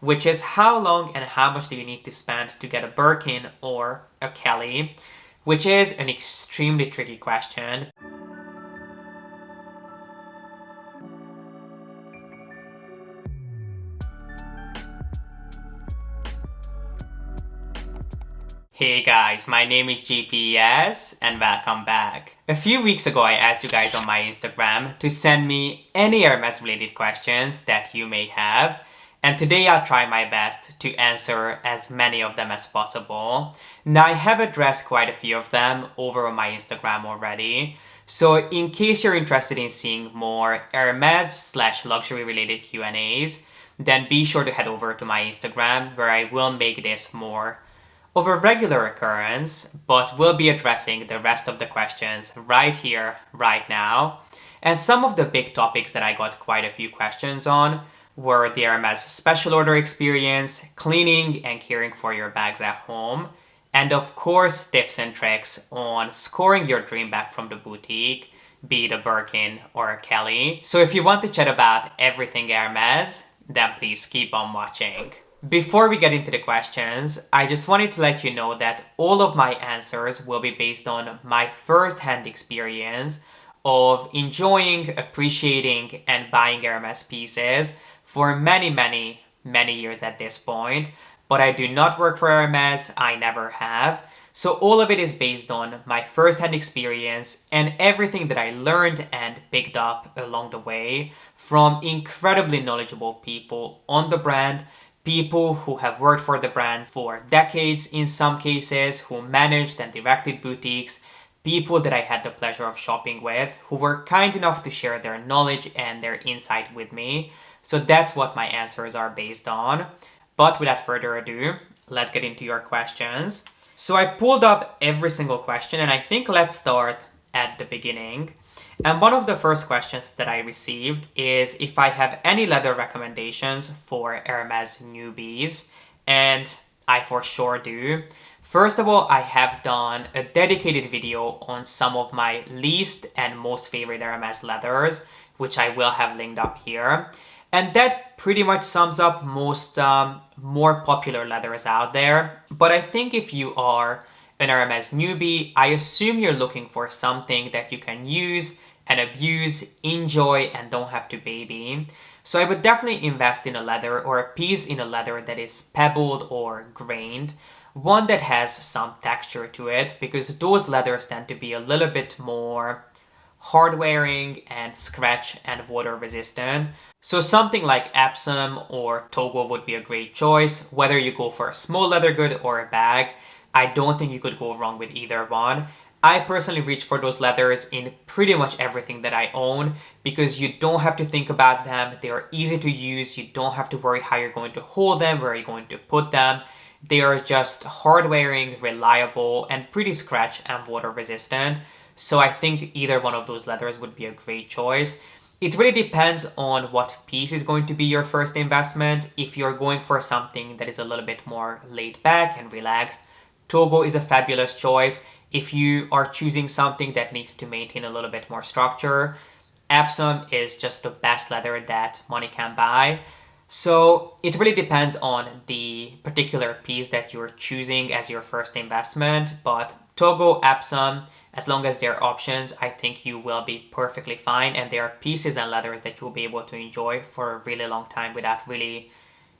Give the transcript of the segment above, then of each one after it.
which is how long and how much do you need to spend to get a Birkin or a Kelly, which is an extremely tricky question. Hey guys, my name is G.P.S. and welcome back. A few weeks ago I asked you guys on my Instagram to send me any Hermes related questions that you may have, and today I'll try my best to answer as many of them as possible. Now I have addressed quite a few of them over on my Instagram already, so in case you're interested in seeing more Hermes/luxury related Q&As, then be sure to head over to my Instagram where I will make this more of a regular occurrence, but we'll be addressing the rest of the questions right here, right now. And some of the big topics that I got quite a few questions on were the Hermes special order experience, cleaning and caring for your bags at home, and of course tips and tricks on scoring your dream bag from the boutique, be it a Birkin or a Kelly. So if you want to chat about everything Hermes, then please keep on watching. Before we get into the questions, I just wanted to let you know that all of my answers will be based on my first-hand experience of enjoying, appreciating, and buying Hermes pieces for many years at this point. But I do not work for Hermes, I never have. So all of it is based on my first-hand experience and everything that I learned and picked up along the way from incredibly knowledgeable people on the brand, people who have worked for the brand for decades in some cases, who managed and directed boutiques, people that I had the pleasure of shopping with, who were kind enough to share their knowledge and their insight with me. So that's what my answers are based on. But without further ado, let's get into your questions. So I've pulled up every single question, and I think let's start at the beginning. And one of the first questions that I received is if I have any leather recommendations for Hermes newbies, and I for sure do. First of all, I have done a dedicated video on some of my least and most favorite Hermes leathers, which I will have linked up here. And that pretty much sums up most more popular leathers out there. But I think if you are an Hermes newbie, I assume you're looking for something that you can use and abuse, enjoy, and don't have to baby. So I would definitely invest in a leather or a piece in a leather that is pebbled or grained, one that has some texture to it, because those leathers tend to be a little bit more hard wearing and scratch and water resistant. So something like Epsom or Togo would be a great choice. Whether you go for a small leather good or a bag, I don't think you could go wrong with either one. I personally reach for those leathers in pretty much everything that I own because you don't have to think about them. They are easy to use. You don't have to worry how you're going to hold them, where you're going to put them. They are just hard wearing, reliable, and pretty scratch and water resistant. So I think either one of those leathers would be a great choice. It really depends on what piece is going to be your first investment. If you're going for something that is a little bit more laid back and relaxed, Togo is a fabulous choice. If you are choosing something that needs to maintain a little bit more structure, Epsom is just the best leather that money can buy. So it really depends on the particular piece that you're choosing as your first investment. But Togo, Epsom, as long as they're options, I think you will be perfectly fine. And they are pieces and leathers that you'll be able to enjoy for a really long time without really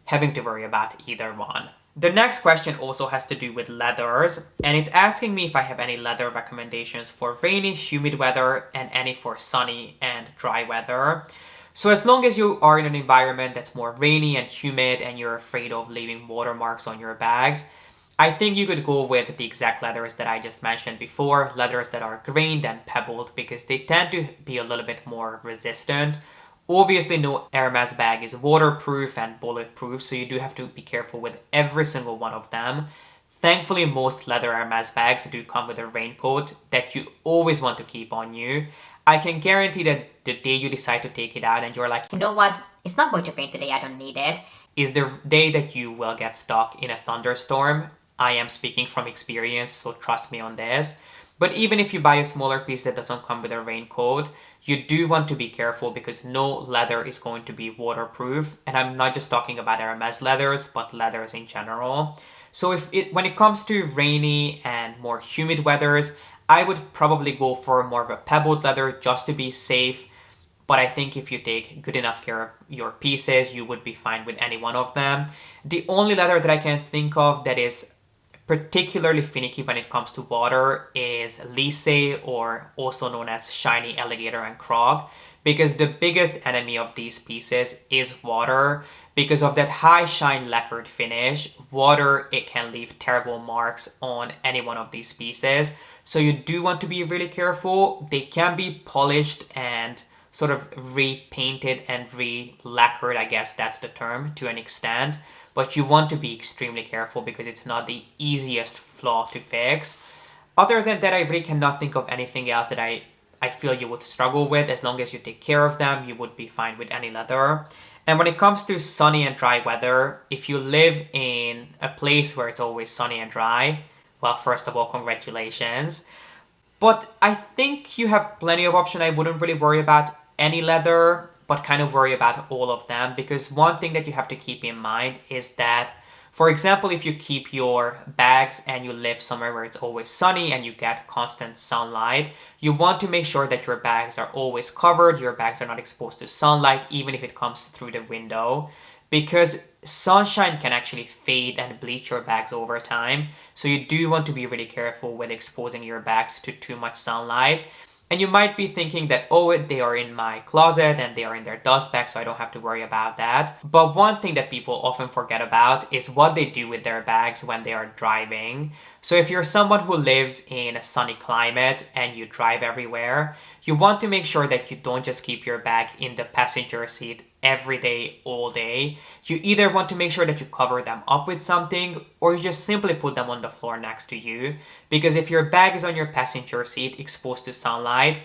having to worry about either one. The next question also has to do with leathers, and it's asking me if I have any leather recommendations for rainy, humid weather and any for sunny and dry weather. So as long as you are in an environment that's more rainy and humid and you're afraid of leaving watermarks on your bags, I think you could go with the exact leathers that I just mentioned before, leathers that are grained and pebbled because they tend to be a little bit more resistant. Obviously, no Hermes bag is waterproof and bulletproof, so you do have to be careful with every single one of them. Thankfully, most leather Hermes bags do come with a raincoat that you always want to keep on you. I can guarantee that the day you decide to take it out and you're like, you know what, it's not going to rain today, I don't need it, is the day that you will get stuck in a thunderstorm. I am speaking from experience, so trust me on this. But even if you buy a smaller piece that doesn't come with a raincoat, you do want to be careful because no leather is going to be waterproof. And I'm not just talking about Hermes leathers, but leathers in general. So when it comes to rainy and more humid weathers, I would probably go for more of a pebbled leather just to be safe. But I think if you take good enough care of your pieces, you would be fine with any one of them. The only leather that I can think of that is particularly finicky when it comes to water is Lise, or also known as shiny alligator and frog, because the biggest enemy of these pieces is water. Because of that high shine lacquered finish, water, it can leave terrible marks on any one of these pieces. So you do want to be really careful. They can be polished and sort of repainted and re-lacquered, I guess that's the term, to an extent. But you want to be extremely careful because it's not the easiest flaw to fix. Other than that, I really cannot think of anything else that I feel you would struggle with. As long as you take care of them, you would be fine with any leather. And when it comes to sunny and dry weather, if you live in a place where it's always sunny and dry, well, first of all, congratulations. But I think you have plenty of options. I wouldn't really worry about any leather, but kind of worry about all of them, because one thing that you have to keep in mind is that, for example, if you keep your bags and you live somewhere where it's always sunny and you get constant sunlight, you want to make sure that your bags are always covered, your bags are not exposed to sunlight, even if it comes through the window, because sunshine can actually fade and bleach your bags over time. So you do want to be really careful with exposing your bags to too much sunlight. And you might be thinking that, oh, they are in my closet and they are in their dust bag, so I don't have to worry about that. But one thing that people often forget about is what they do with their bags when they are driving. So if you're someone who lives in a sunny climate and you drive everywhere, you want to make sure that you don't just keep your bag in the passenger seat every day, all day. You either want to make sure that you cover them up with something, or you just simply put them on the floor next to you. Because if your bag is on your passenger seat exposed to sunlight,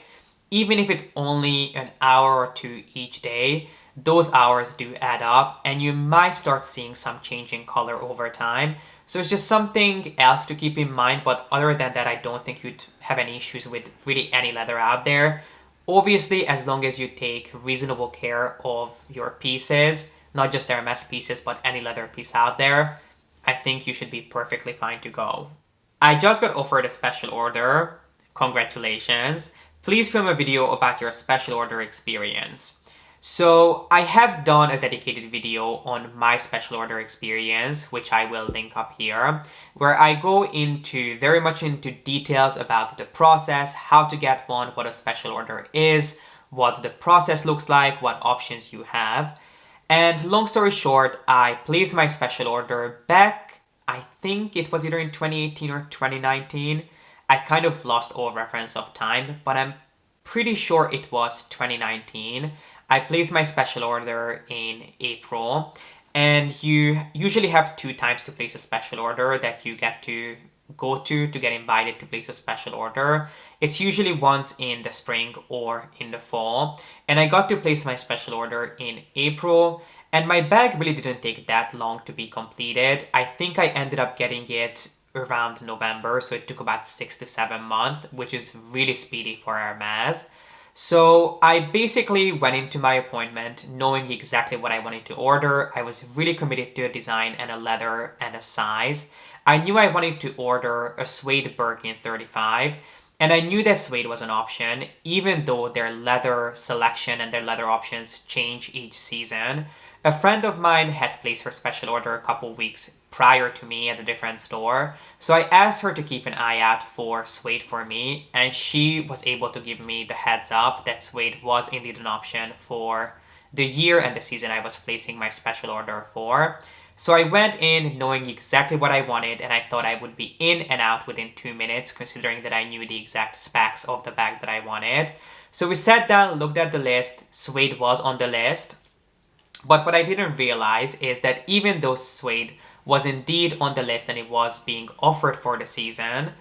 even if it's only an hour or two each day, those hours do add up and you might start seeing some change in color over time. So it's just something else to keep in mind, but other than that, I don't think you'd have any issues with really any leather out there. Obviously, as long as you take reasonable care of your pieces, not just Hermes pieces, but any leather piece out there, I think you should be perfectly fine to go. I just got offered a special order. Congratulations. Please film a video about your special order experience. So I have done a dedicated video on my special order experience, which I will link up here, where I go very much into details about the process, how to get one, what a special order is, what the process looks like, what options you have. And long story short, I placed my special order back, I think it was either in 2018 or 2019. I kind of lost all reference of time, but I'm pretty sure it was 2019. I placed my special order in April, and you usually have 2 times to place a special order that you get to go to get invited to place a special order. It's usually once in the spring or in the fall, and I got to place my special order in April, and my bag really didn't take that long to be completed. I think I ended up getting it around November, so it took about 6 to 7 months, which is really speedy for Hermes. So I basically went into my appointment knowing exactly what I wanted to order. I was really committed to a design and a leather and a size. I knew I wanted to order a suede Birkin 35, and I knew that suede was an option, even though their leather selection and their leather options change each season. A friend of mine had placed her special order a couple weeks prior to me at a different store, so I asked her to keep an eye out for suede for me, and she was able to give me the heads up that suede was indeed an option for the year and the season I was placing my special order for. So I went in knowing exactly what I wanted, and I thought I would be in and out within 2 minutes, considering that I knew the exact specs of the bag that I wanted. So we sat down, looked at the list, suede was on the list. But what I didn't realize is that even though suede was indeed on the list and it was being offered for the season,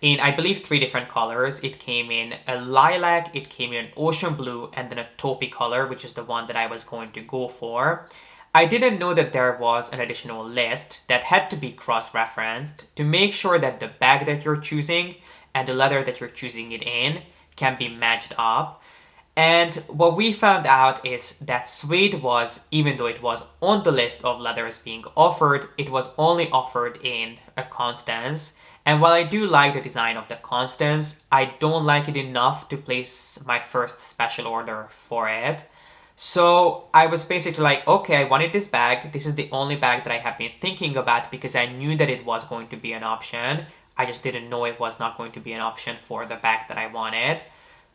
in I believe 3 different colors, it came in a lilac, it came in an ocean blue, and then a taupey color, which is the one that I was going to go for. I didn't know that there was an additional list that had to be cross-referenced to make sure that the bag that you're choosing and the leather that you're choosing it in can be matched up. And what we found out is that suede was, even though it was on the list of leathers being offered, it was only offered in a Constance. And while I do like the design of the Constance, I don't like it enough to place my first special order for it. So I was basically like, okay, I wanted this bag. This is the only bag that I have been thinking about because I knew that it was going to be an option. I just didn't know it was not going to be an option for the bag that I wanted.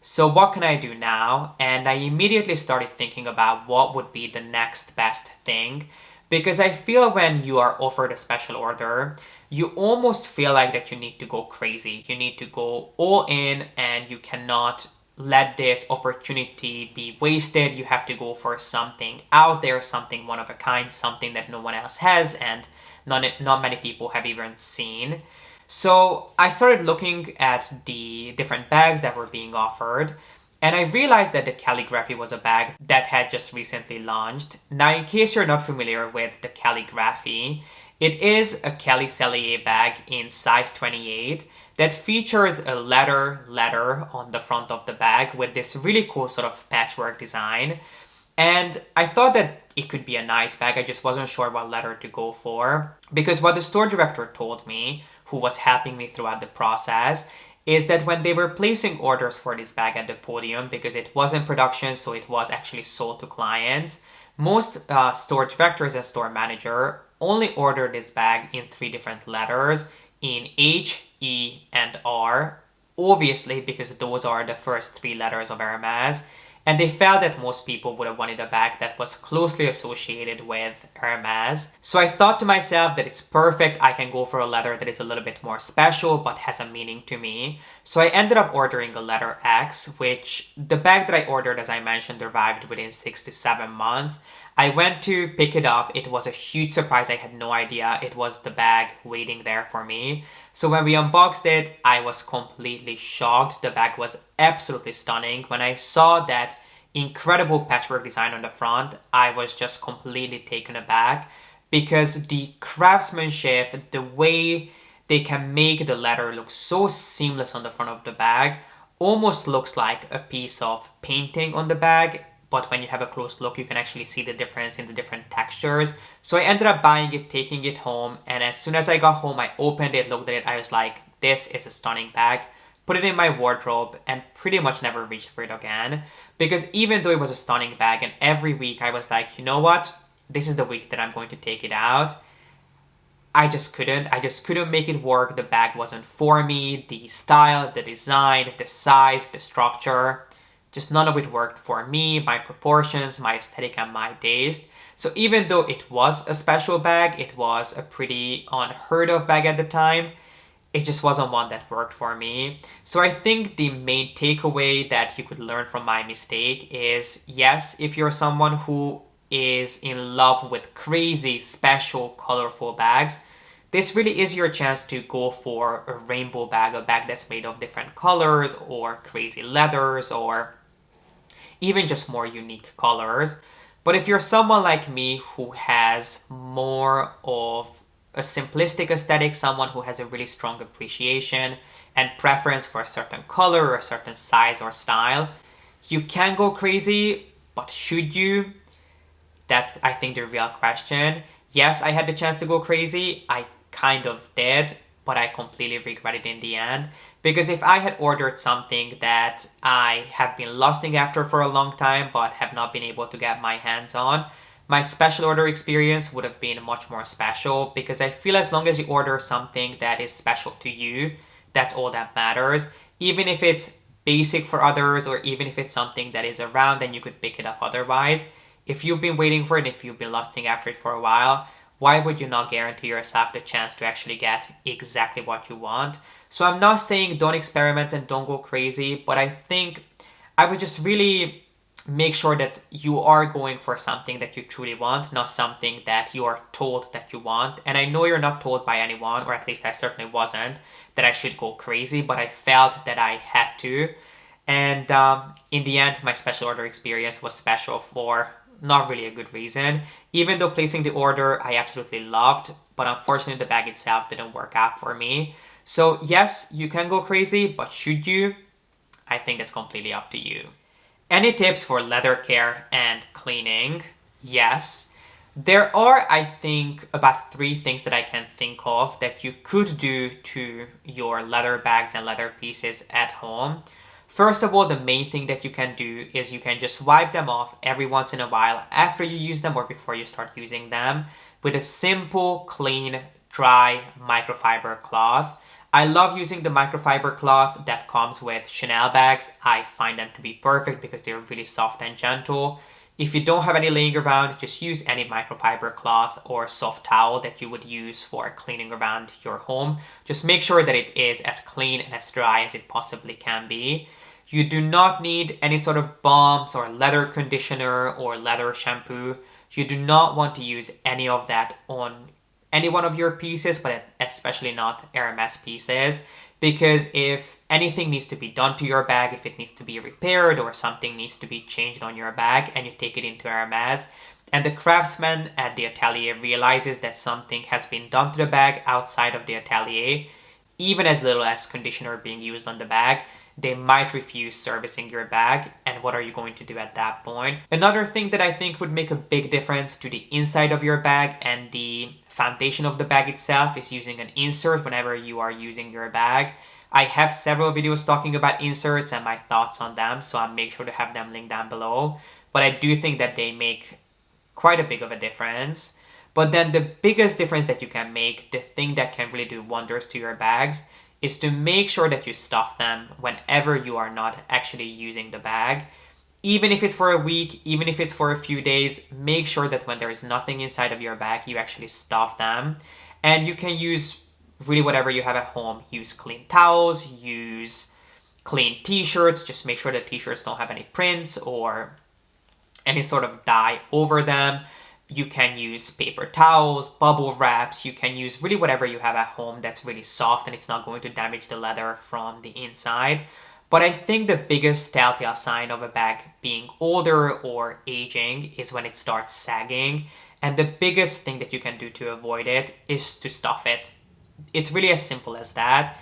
So what can I do now? And I immediately started thinking about what would be the next best thing. Because I feel when you are offered a special order, you almost feel like that you need to go crazy. You need to go all in and you cannot let this opportunity be wasted. You have to go for something out there, something one of a kind, something that no one else has and not many people have even seen. So I started looking at the different bags that were being offered, and I realized that the calligraphy was a bag that had just recently launched. Now, in case you're not familiar with the calligraphy, it is a Kelly Cellier bag in size 28 that features a letter on the front of the bag with this really cool sort of patchwork design. And I thought that it could be a nice bag. I just wasn't sure what letter to go for. Because what the store director told me, who was helping me throughout the process, is that when they were placing orders for this bag at the podium, because it was in production, so it was actually sold to clients, most store directors and store manager only ordered this bag in 3 different letters, in H, E, and R, obviously because those are the first 3 letters of Hermes. And they felt that most people would have wanted a bag that was closely associated with Hermes. So I thought to myself that it's perfect. I can go for a letter that is a little bit more special but has a meaning to me. So I ended up ordering a letter X, which the bag that I ordered, as I mentioned, arrived within 6 to 7 months. I went to pick it up. It was a huge surprise. I had no idea it was the bag waiting there for me. So when we unboxed it, I was completely shocked. The bag was absolutely stunning. When I saw that incredible patchwork design on the front, I was just completely taken aback because the craftsmanship, the way they can make the letter look so seamless on the front of the bag, almost looks like a piece of painting on the bag. But when you have a close look, you can actually see the difference in the different textures. So I ended up buying it, taking it home, and as soon as I got home, I opened it, looked at it, I was like, this is a stunning bag. Put it in my wardrobe and pretty much never reached for it again. Because even though it was a stunning bag, and every week I was like, you know what? This is the week that I'm going to take it out. I just couldn't make it work. The bag wasn't for me. The style, the design, the size, the structure, just none of it worked for me, my proportions, my aesthetic, and my taste. So even though it was a special bag, it was a pretty unheard of bag at the time, it just wasn't one that worked for me. So I think the main takeaway that you could learn from my mistake is, yes, if you're someone who is in love with crazy, special, colorful bags, this really is your chance to go for a rainbow bag, a bag that's made of different colors or crazy leathers or even just more unique colors. But if you're someone like me who has more of a simplistic aesthetic, someone who has a really strong appreciation and preference for a certain color or a certain size or style, you can go crazy, but should you? That's, I think, the real question. Yes, I had the chance to go crazy. I kind of did, but I completely regret it in the end. Because if I had ordered something that I have been lusting after for a long time but have not been able to get my hands on, my special order experience would have been much more special, because I feel as long as you order something that is special to you, that's all that matters. Even if it's basic for others, or even if it's something that is around and you could pick it up otherwise, if you've been waiting for it, if you've been lusting after it for a while, why would you not guarantee yourself the chance to actually get exactly what you want? So I'm not saying don't experiment and don't go crazy, but I think I would just really make sure that you are going for something that you truly want, not something that you are told that you want. And I know you're not told by anyone, or at least I certainly wasn't, that I should go crazy, but I felt that I had to. And in the end, my special order experience was special for not really a good reason. Even though placing the order I absolutely loved, but unfortunately the bag itself didn't work out for me. So yes, you can go crazy, but should you? I think that's completely up to you. Any tips for leather care and cleaning? Yes. There are, I think, about 3 things that I can think of that you could do to your leather bags and leather pieces at home. First of all, the main thing that you can do is you can just wipe them off every once in a while after you use them or before you start using them with a simple, clean, dry microfiber cloth. I love using the microfiber cloth that comes with Chanel bags. I find them to be perfect because they're really soft and gentle. If you don't have any laying around, just use any microfiber cloth or soft towel that you would use for cleaning around your home. Just make sure that it is as clean and as dry as it possibly can be. You do not need any sort of balms or leather conditioner or leather shampoo. You do not want to use any of that on any one of your pieces, but especially not Hermes pieces, because if anything needs to be done to your bag, if it needs to be repaired or something needs to be changed on your bag and you take it into Hermes, and the craftsman at the atelier realizes that something has been done to the bag outside of the atelier, even as little as conditioner being used on the bag, they might refuse servicing your bag, and what are you going to do at that point? Another thing that I think would make a big difference to the inside of your bag and the foundation of the bag itself is using an insert whenever you are using your bag. I have several videos talking about inserts and my thoughts on them, so I'll make sure to have them linked down below. But I do think that they make quite a big of a difference. But then the biggest difference that you can make, the thing that can really do wonders to your bags, is to make sure that you stuff them whenever you are not actually using the bag. Even if it's for a week, even if it's for a few days, make sure that when there is nothing inside of your bag, you actually stuff them. And you can use really whatever you have at home. Use clean towels, use clean t-shirts, just make sure that t-shirts don't have any prints or any sort of dye over them. You can use paper towels, bubble wraps, you can use really whatever you have at home that's really soft and it's not going to damage the leather from the inside. But I think the biggest telltale sign of a bag being older or aging is when it starts sagging. And the biggest thing that you can do to avoid it is to stuff it. It's really as simple as that.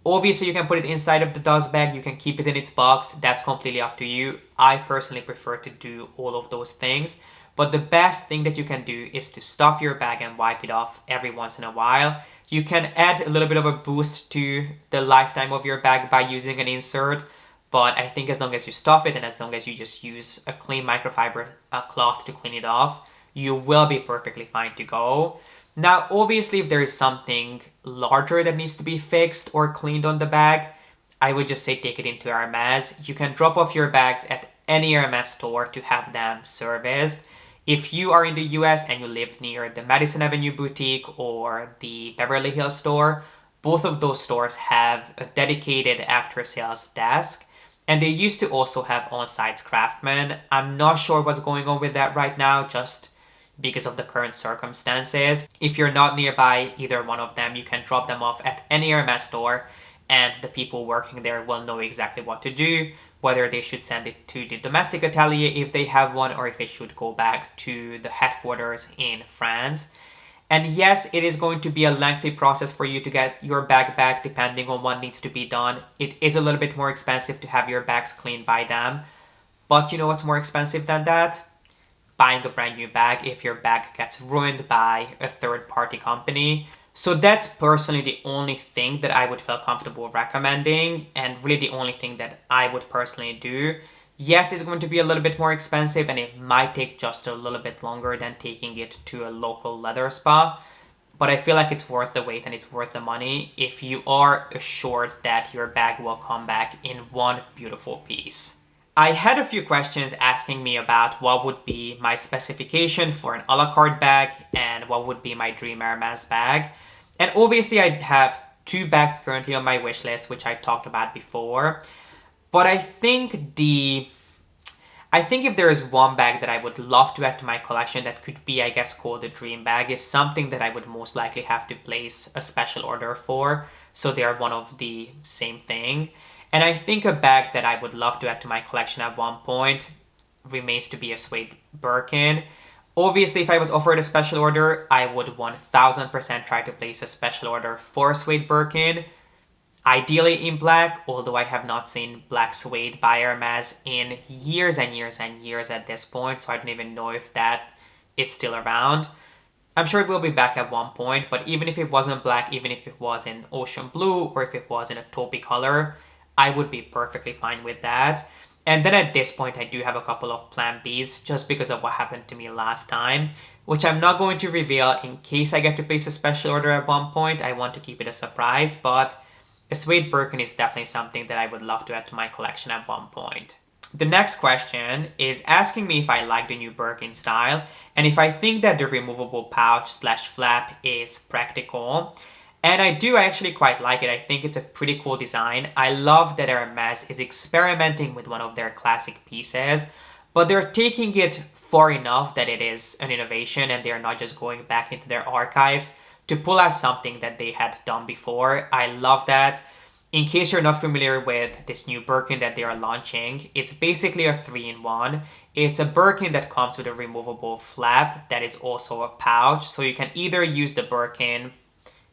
Obviously, you can put it inside of the dust bag, you can keep it in its box, that's completely up to you. I personally prefer to do all of those things. But the best thing that you can do is to stuff your bag and wipe it off every once in a while. You can add a little bit of a boost to the lifetime of your bag by using an insert, but I think as long as you stuff it and as long as you just use a clean microfiber cloth to clean it off, you will be perfectly fine to go. Now, obviously, if there is something larger that needs to be fixed or cleaned on the bag, I would just say take it into Hermes. You can drop off your bags at any Hermes store to have them serviced. If you are in the US and you live near the Madison Avenue boutique or the Beverly Hills store, both of those stores have a dedicated after-sales desk, and they used to also have on-site craftsmen. I'm not sure what's going on with that right now, just because of the current circumstances. If you're not nearby either one of them, you can drop them off at any Hermes store, and the people working there will know exactly what to do, whether they should send it to the domestic atelier if they have one, or if it should go back to the headquarters in France. And yes, it is going to be a lengthy process for you to get your bag back depending on what needs to be done. It is a little bit more expensive to have your bags cleaned by them. But you know what's more expensive than that? Buying a brand new bag if your bag gets ruined by a third-party company. So that's personally the only thing that I would feel comfortable recommending, and really the only thing that I would personally do. Yes, it's going to be a little bit more expensive and it might take just a little bit longer than taking it to a local leather spa, but I feel like it's worth the wait and it's worth the money if you are assured that your bag will come back in one beautiful piece. I had a few questions asking me about what would be my specification for an a la carte bag and what would be my dream Hermes bag. And obviously I have 2 bags currently on my wish list, which I talked about before. But I think if there is one bag that I would love to add to my collection that could be, I guess, called a dream bag, is something that I would most likely have to place a special order for, so they are one of the same thing. And I think a bag that I would love to add to my collection at one point remains to be a suede Birkin. Obviously, if I was offered a special order, I would 1000% try to place a special order for a suede Birkin. Ideally in black, although I have not seen black suede by Hermes in years and years and years at this point, so I don't even know if that is still around. I'm sure it will be back at one point, but even if it wasn't black, even if it was in ocean blue, or if it was in a taupey color, I would be perfectly fine with that. And then at this point, I do have a couple of plan Bs just because of what happened to me last time, which I'm not going to reveal in case I get to place a special order at one point. I want to keep it a surprise, but a suede Birkin is definitely something that I would love to add to my collection at one point. The next question is asking me if I like the new Birkin style and if I think that the removable pouch slash flap is practical. And I do actually quite like it. I think it's a pretty cool design. I love that Hermes is experimenting with one of their classic pieces, but they're taking it far enough that it is an innovation and they're not just going back into their archives to pull out something that they had done before. I love that. In case you're not familiar with this new Birkin that they are launching, it's basically a 3-in-1. It's a Birkin that comes with a removable flap that is also a pouch. So you can either use the Birkin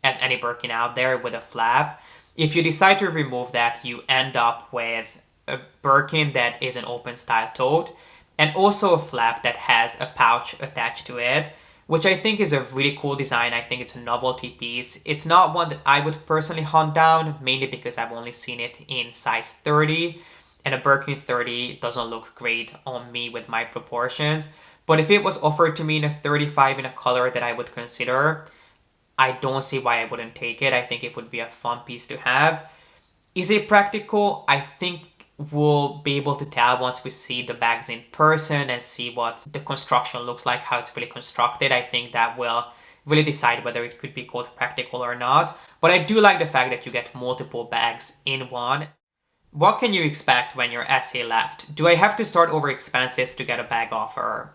as any Birkin out there with a flap. If you decide to remove that, you end up with a Birkin that is an open style tote and also a flap that has a pouch attached to it, which I think is a really cool design. I think it's a novelty piece. It's not one that I would personally hunt down, mainly because I've only seen it in size 30, and a Birkin 30 doesn't look great on me with my proportions. But if it was offered to me in a 35 in a color that I would consider, I don't see why I wouldn't take it. I think it would be a fun piece to have. Is it practical? I think we'll be able to tell once we see the bags in person and see what the construction looks like, how it's really constructed. I think that will really decide whether it could be called practical or not. But I do like the fact that you get multiple bags in one. What can you expect when your essay left? Do I have to start over expenses to get a bag offer?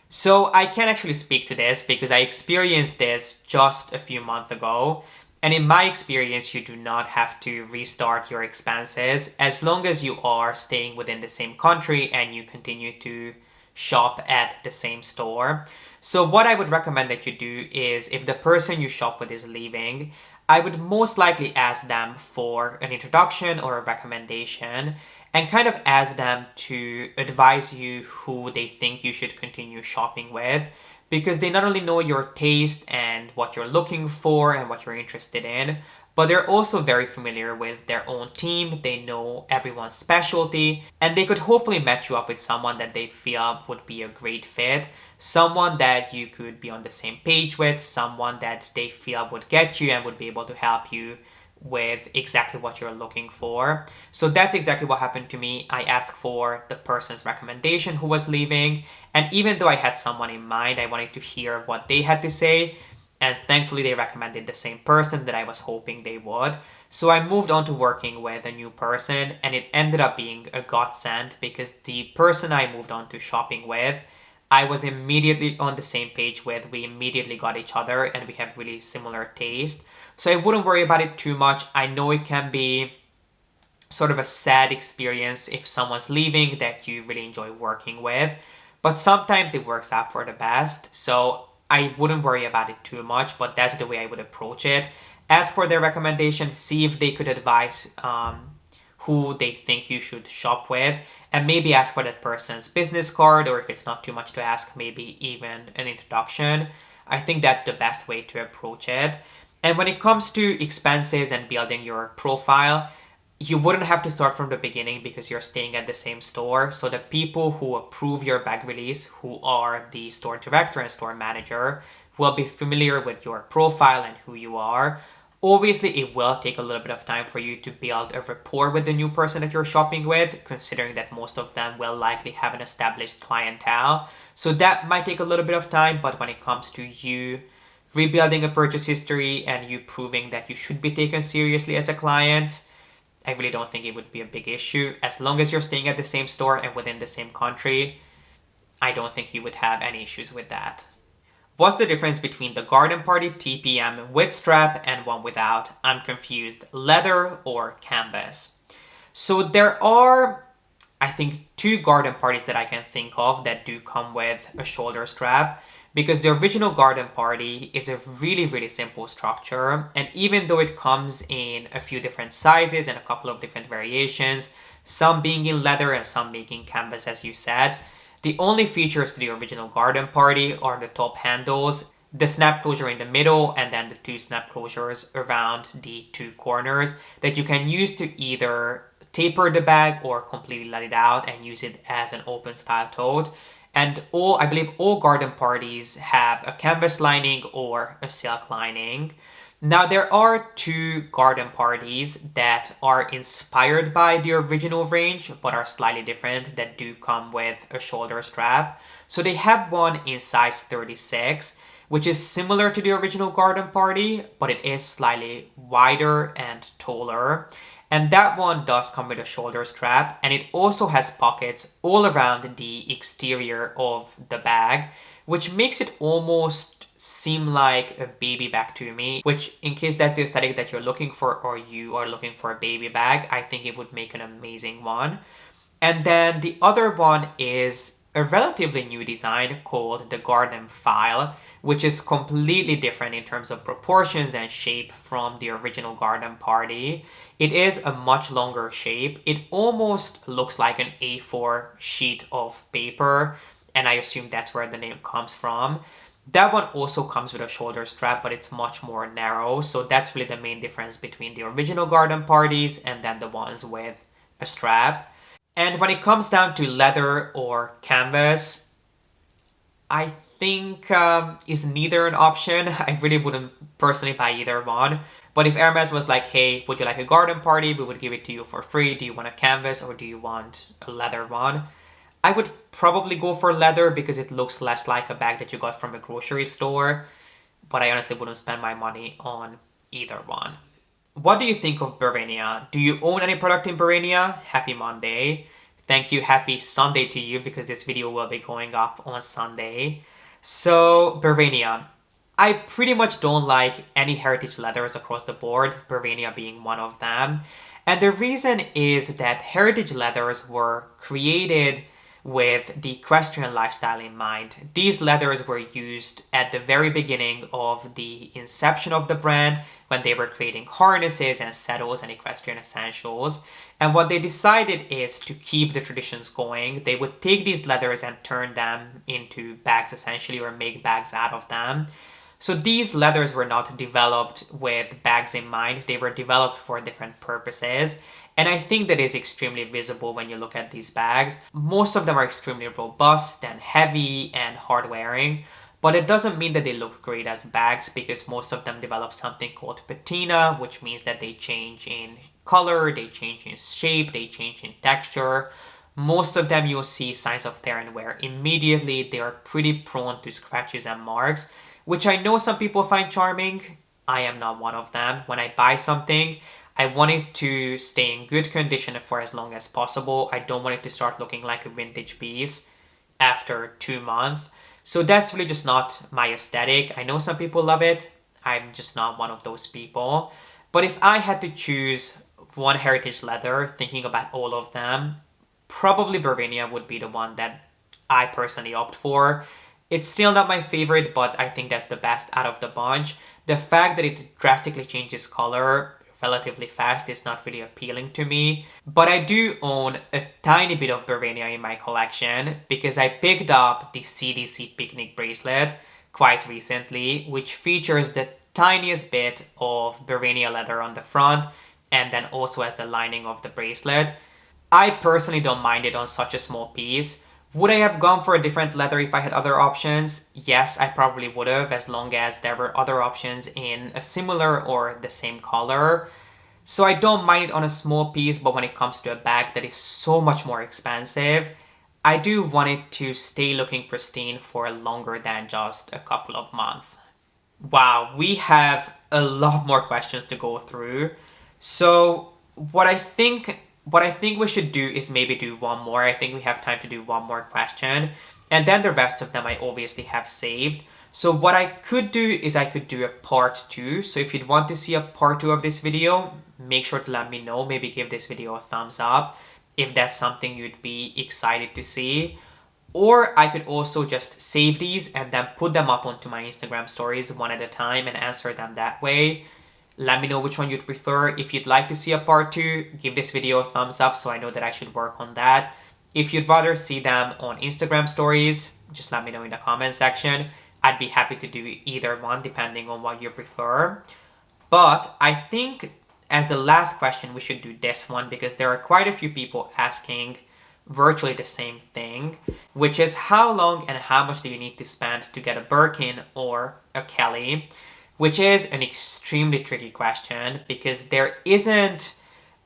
So I can actually speak to this because I experienced this just a few months ago. And in my experience, you do not have to restart your expenses as long as you are staying within the same country and you continue to shop at the same store. So what I would recommend that you do is if the person you shop with is leaving, I would most likely ask them for an introduction or a recommendation and kind of ask them to advise you who they think you should continue shopping with, because they not only know your taste and what you're looking for and what you're interested in, but they're also very familiar with their own team. They know everyone's specialty, and they could hopefully match you up with someone that they feel would be a great fit, someone that you could be on the same page with, someone that they feel would get you and would be able to help you with exactly what you're looking for. So that's exactly what happened to me. I asked for the person's recommendation who was leaving, and even though I had someone in mind, I wanted to hear what they had to say, and thankfully they recommended the same person that I was hoping they would. So I moved on to working with a new person, and it ended up being a godsend because the person I moved on to shopping with, I was immediately on the same page with. We immediately got each other and we have really similar taste. So I wouldn't worry about it too much. I know it can be sort of a sad experience if someone's leaving that you really enjoy working with, but sometimes it works out for the best. So I wouldn't worry about it too much, but that's the way I would approach it. As for their recommendation, see if they could advise who they think you should shop with, and maybe ask for that person's business card, or if it's not too much to ask, maybe even an introduction. I think that's the best way to approach it. And when it comes to expenses and building your profile, you wouldn't have to start from the beginning because you're staying at the same store. So the people who approve your bag release, who are the store director and store manager, will be familiar with your profile and who you are. Obviously, it will take a little bit of time for you to build a rapport with the new person that you're shopping with, considering that most of them will likely have an established clientele. So that might take a little bit of time, but when it comes to you rebuilding a purchase history and you proving that you should be taken seriously as a client, I really don't think it would be a big issue. As long as you're staying at the same store and within the same country, I don't think you would have any issues with that. What's the difference between the Garden Party TPM with strap and one without? I'm confused. Leather or canvas? So there are, I think, two Garden Parties that I can think of that do come with a shoulder strap. because the original garden party is a really simple structure, and even though it comes in a few different sizes and a couple of different variations, some being in leather and some being in canvas as you said, the only features to the original garden party are the top handles, the snap closure in the middle, and then the two snap closures around the two corners that you can use to either taper the bag or completely let it out and use it as an open style tote. And I believe all garden parties have a canvas lining or a silk lining. Now there are two garden parties that are inspired by the original range but are slightly different that do come with a shoulder strap. So they have one in size 36, which is similar to the original garden party, but it is slightly wider and taller. And that one does come with a shoulder strap, and it also has pockets all around the exterior of the bag, which makes it almost seem like a baby bag to me, which in case that's the aesthetic that you're looking for or you are looking for a baby bag, I think it would make an amazing one. And then the other one is a relatively new design called the Garden File, which is completely different in terms of proportions and shape from the original Garden Party. It is a much longer shape. It almost looks like an A4 sheet of paper, and I assume that's where the name comes from. That one also comes with a shoulder strap, but it's much more narrow, so that's really the main difference between the original Garden Parties and then the ones with a strap. And when it comes down to leather or canvas, I think is neither an option. I really wouldn't personally buy either one. But if Hermes was like, hey, would you like a garden party? We would give it to you for free. Do you want a canvas or do you want a leather one? I would probably go for leather because it looks less like a bag that you got from a grocery store. But I honestly wouldn't spend my money on either one. What do you think of Barenia? Do you own any product in Barenia? Happy Monday. Thank you, happy Sunday to you because this video will be going up on Sunday. So, Barenia. I pretty much don't like any heritage leathers across the board, Barenia being one of them. And the reason is that heritage leathers were created with the equestrian lifestyle in mind. These leathers were used at the very beginning of the inception of the brand when they were creating harnesses and saddles and equestrian essentials. And what they decided is to keep the traditions going. They would take these leathers and turn them into bags essentially, or make bags out of them. So these leathers were not developed with bags in mind. They were developed for different purposes. And I think that is extremely visible when you look at these bags. Most of them are extremely robust and heavy and hard wearing, but it doesn't mean that they look great as bags because most of them develop something called patina, which means that they change in color, they change in shape, they change in texture. Most of them you'll see signs of tear and wear immediately. They are pretty prone to scratches and marks, which I know some people find charming. I am not one of them. When I buy something, I want it to stay in good condition for as long as possible. I don't want it to start looking like a vintage piece after 2 months. So that's really just not my aesthetic. I know some people love it. I'm just not one of those people. But if I had to choose one heritage leather, thinking about all of them, probably Barenia would be the one that I personally opt for. It's still not my favorite, but I think that's the best out of the bunch. The fact that it drastically changes color relatively fast is not really appealing to me. But I do own a tiny bit of Barenia in my collection because I picked up the CDC picnic bracelet quite recently, which features the tiniest bit of Barenia leather on the front and then also has the lining of the bracelet. I personally don't mind it on such a small piece. Would I have gone for a different leather if I had other options? Yes, I probably would have, as long as there were other options in a similar or the same color. So I don't mind it on a small piece, but when it comes to a bag that is so much more expensive, I do want it to stay looking pristine for longer than just a couple of months. Wow, we have a lot more questions to go through. So what I think we should do is maybe do one more. I think we have time to do one more question. And then the rest of them I obviously have saved. So what I could do is I could do a part 2. So if you'd want to see a part 2 of this video, make sure to let me know. Maybe give this video a thumbs up if that's something you'd be excited to see. Or I could also just save these and then put them up onto my Instagram stories one at a time and answer them that way. Let me know which one you'd prefer. If you'd like to see a part 2, give this video a thumbs up so I know that I should work on that. If you'd rather see them on Instagram stories, just let me know in the comment section. I'd be happy to do either one depending on what you prefer. But I think as the last question we should do this one because there are quite a few people asking virtually the same thing, which is how long and how much do you need to spend to get a Birkin or a Kelly, which is an extremely tricky question because there isn't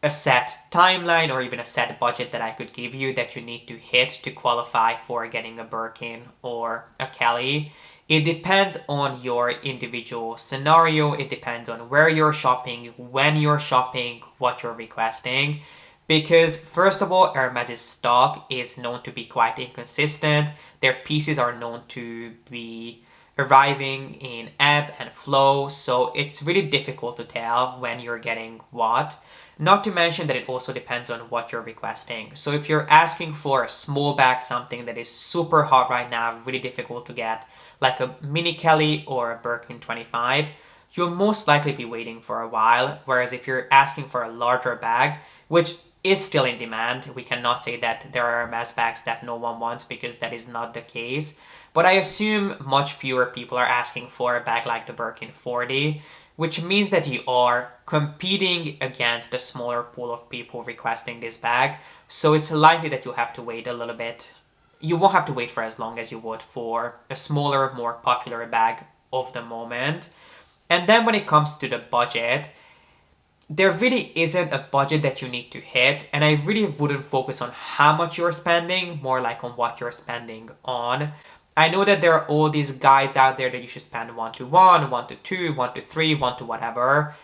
a set timeline or even a set budget that I could give you that you need to hit to qualify for getting a Birkin or a Kelly. It depends on your individual scenario. It depends on where you're shopping, when you're shopping, what you're requesting. Because first of all, Hermes' stock is known to be quite inconsistent. Their pieces are known to be arriving in ebb and flow, so it's really difficult to tell when you're getting what. Not to mention that it also depends on what you're requesting. So if you're asking for a small bag, something that is super hot right now, really difficult to get, like a mini Kelly or a Birkin 25, you'll most likely be waiting for a while. Whereas if you're asking for a larger bag, which is still in demand, we cannot say that there are Hermes bags that no one wants because that is not the case. But I assume much fewer people are asking for a bag like the Birkin 40, which means that you are competing against the smaller pool of people requesting this bag. So it's likely that you'll have to wait a little bit. You won't have to wait for as long as you would for a smaller, more popular bag of the moment. And then when it comes to the budget, there really isn't a budget that you need to hit, and I really wouldn't focus on how much you're spending, more like on what you're spending on. I know that there are all these guides out there that you should spend 1 to 1, 1 to 2, 1 to 3, 1 to whatever.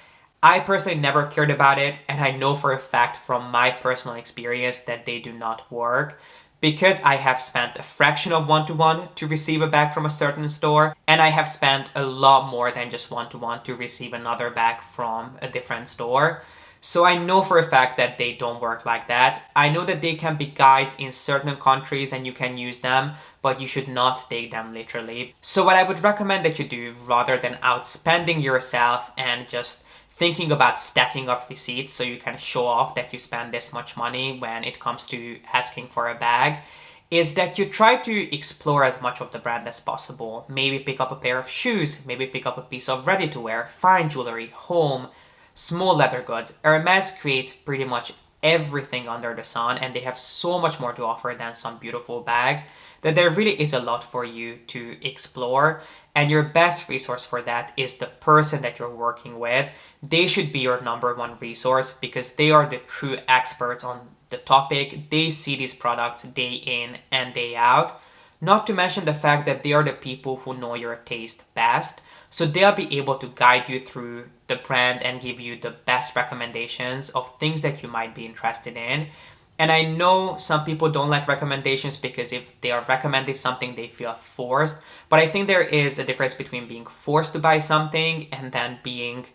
I personally never cared about it, and I know for a fact from my personal experience that they do not work. Because I have spent a fraction of 1 to 1 to receive a bag from a certain store, and I have spent a lot more than just 1 to 1 to receive another bag from a different store. So I know for a fact that they don't work like that. I know that they can be guides in certain countries and you can use them, but you should not take them literally. So what I would recommend that you do, rather than outspending yourself and just thinking about stacking up receipts so you can show off that you spend this much money when it comes to asking for a bag, is that you try to explore as much of the brand as possible. Maybe pick up a pair of shoes, maybe pick up a piece of ready-to-wear, fine jewelry, home, small leather goods. Hermes creates pretty much everything under the sun, and they have so much more to offer than some beautiful bags that there really is a lot for you to explore. And your best resource for that is the person that you're working with. They should be your number one resource because they are the true experts on the topic. They see these products day in and day out. Not to mention the fact that they are the people who know your taste best. So they'll be able to guide you through the brand and give you the best recommendations of things that you might be interested in. And I know some people don't like recommendations because if they are recommending something, they feel forced. But I think there is a difference between being forced to buy something and then being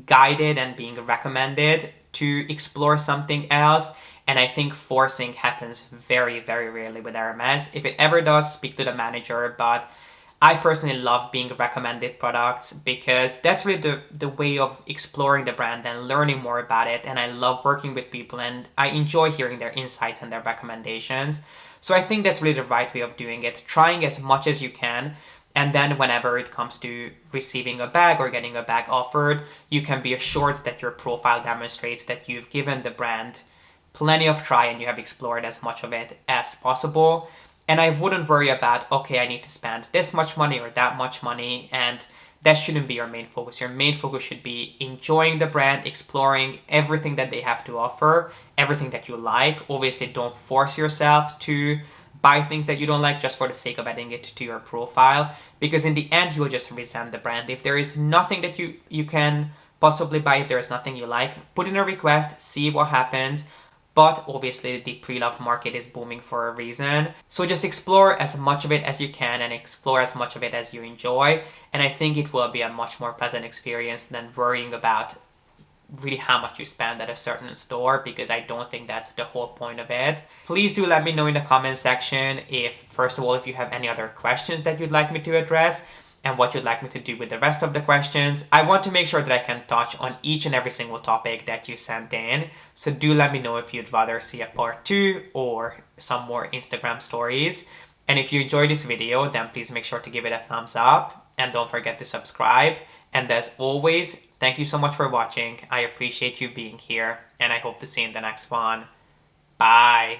guided and being recommended to explore something else. And I think forcing happens very, very rarely with Hermes. If it ever does, speak to the manager. But I personally love being recommended products because that's really the way of exploring the brand and learning more about it. And I love working with people and I enjoy hearing their insights and their recommendations. So I think that's really the right way of doing it, trying as much as you can. And then whenever it comes to receiving a bag or getting a bag offered, you can be assured that your profile demonstrates that you've given the brand plenty of try and you have explored as much of it as possible. And I wouldn't worry about, okay, I need to spend this much money or that much money, and that shouldn't be your main focus. Your main focus should be enjoying the brand, exploring everything that they have to offer, everything that you like. Obviously, don't force yourself to buy things that you don't like just for the sake of adding it to your profile, because in the end, you will just resent the brand. If there is nothing that you can possibly buy, if there is nothing you like, put in a request, see what happens. But obviously the pre-loved market is booming for a reason. So just explore as much of it as you can and explore as much of it as you enjoy. And I think it will be a much more pleasant experience than worrying about really how much you spend at a certain store, because I don't think that's the whole point of it. Please do let me know in the comment section if, first of all, if you have any other questions that you'd like me to address and what you'd like me to do with the rest of the questions. I want to make sure that I can touch on each and every single topic that you sent in. So do let me know if you'd rather see a part 2 or some more Instagram stories. And if you enjoyed this video, then please make sure to give it a thumbs up and don't forget to subscribe. And as always, thank you so much for watching. I appreciate you being here and I hope to see you in the next one. Bye.